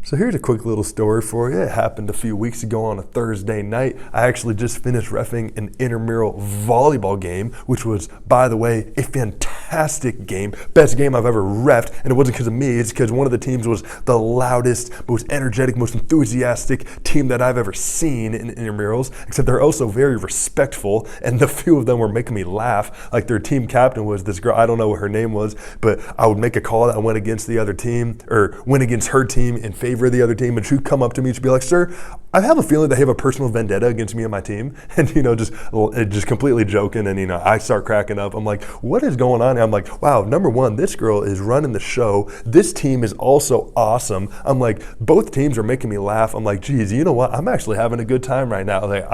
So here's a quick little story for you. It happened a few weeks ago on a Thursday night. I actually just finished reffing an intramural volleyball game, which was, by the way, a fantastic game. Best game I've ever reffed, and it wasn't because of me. It's because one of the teams was the loudest, most energetic, most enthusiastic team that I've ever seen in intramurals, except they're also very respectful, and the few of them were making me laugh. Like their team captain was this girl, I don't know what her name was, but I would make a call that went against the other team, or went against her team in favor of the other team, and she'd come up to me and she'd be like, "Sir, I have a feeling they have a personal vendetta against me and my team," and just completely joking, and I start cracking up. I'm like, "What is going on?" And I'm like, "Wow, number one, this girl is running the show. This team is also awesome." I'm like, both teams are making me laugh. I'm like, "Geez, you know what? I'm actually having a good time right now." Like,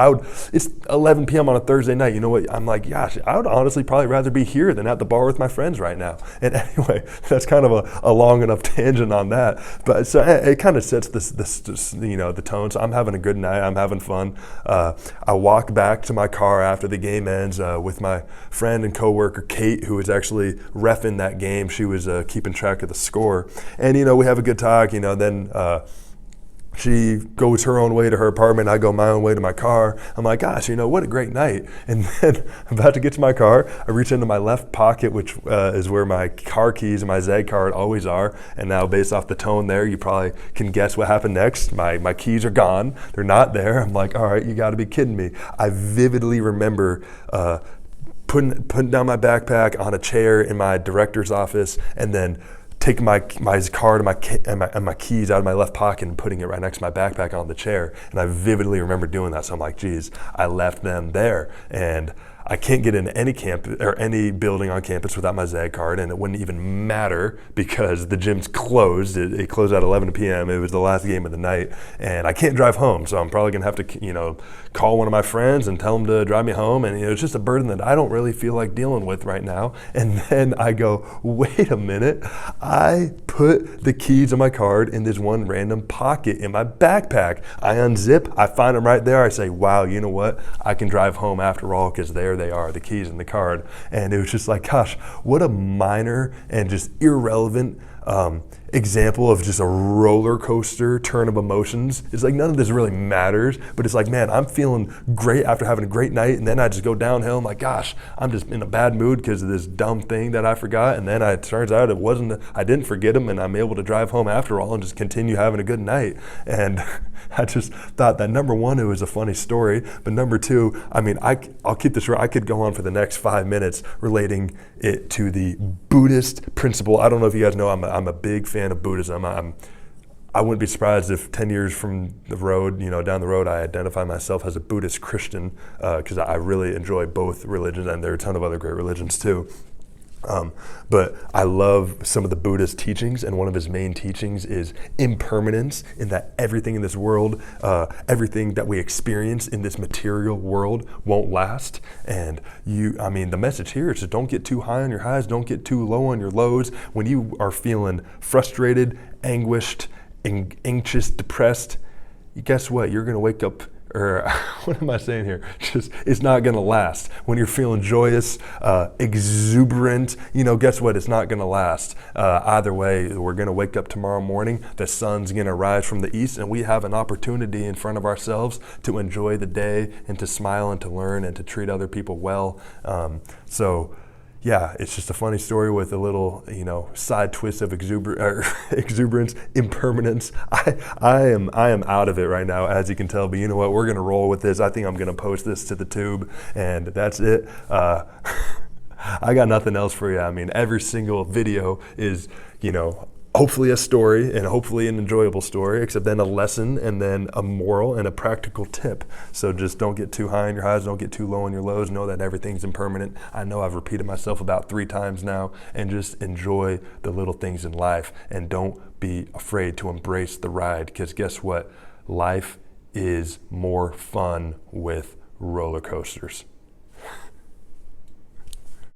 it's 11 p.m. on a Thursday night. You know what? I'm like, gosh, I would honestly probably rather be here than at the bar with my friends right now. And anyway, that's kind of a long enough tangent on that. But so it kind of sets the tone. So I'm having a good night. I'm having fun. I walk back to my car after the game ends with my friend and coworker Kate, who was actually reffing that game. She was keeping track of the score, and we have a good talk. Then she goes her own way to her apartment. I go my own way to my car. I'm like, gosh, what a great night. And then I'm about to get to my car. I reach into my left pocket, which is where my car keys and my ZAG card always are. And now based off the tone there, you probably can guess what happened next. My keys are gone. They're not there. I'm like, all right, you got to be kidding me. I vividly remember putting down my backpack on a chair in my director's office, and then taking my card and my keys out of my left pocket and putting it right next to my backpack on the chair. And I vividly remember doing that. So I'm like, geez, I left them there. And I can't get into any camp or any building on campus without my ZAG card, and it wouldn't even matter because the gym's closed. It closed at 11 p.m. It was the last game of the night, and I can't drive home, so I'm probably gonna have to, call one of my friends and tell them to drive me home. And it's just a burden that I don't really feel like dealing with right now. And then I go, wait a minute, I put the keys of my card in this one random pocket in my backpack. I unzip, I find them right there. I say, wow, you know what? I can drive home after all, because there they are, the keys and the card. And it was just like, gosh, what a minor and just irrelevant example of just a roller coaster turn of emotions. It's like none of this really matters, but it's like, man, I'm feeling great after having a great night, and then I just go downhill. I'm like, gosh, I'm just in a bad mood because of this dumb thing that I forgot, and then it turns out I didn't forget them, and I'm able to drive home after all and just continue having a good night. And I just thought that, number one, it was a funny story, but number two, I'll keep this. I could go on for the next 5 minutes relating it to the Buddhist principle. I don't know if you guys know, I'm a big fan of Buddhism. I wouldn't be surprised if 10 years from the road, down the road, I identify myself as a Buddhist Christian, because I really enjoy both religions, and there are a ton of other great religions too. But I love some of the Buddha's teachings, and one of his main teachings is impermanence, in that everything in this world, everything that we experience in this material world won't last. And the message here is to don't get too high on your highs, don't get too low on your lows. When you are feeling frustrated, anguished, anxious, depressed, guess what? You're going to wake up, or what am I saying here? Just, it's not gonna last. When you're feeling joyous, exuberant, guess what? It's not gonna last. Either way, we're gonna wake up tomorrow morning, the sun's gonna rise from the east, and we have an opportunity in front of ourselves to enjoy the day and to smile and to learn and to treat other people well. Yeah, it's just a funny story with a little, side twist of exuberance, impermanence. I am out of it right now, as you can tell. But you know what? We're gonna roll with this. I think I'm gonna post this to the tube, and that's it. I got nothing else for you. Every single video is, hopefully a story, and hopefully an enjoyable story, except then a lesson, and then a moral and a practical tip. So just don't get too high on your highs, don't get too low on your lows. Know that everything's impermanent. I know I've repeated myself about 3 times now, and just enjoy the little things in life, and don't be afraid to embrace the ride, because guess what? Life is more fun with roller coasters.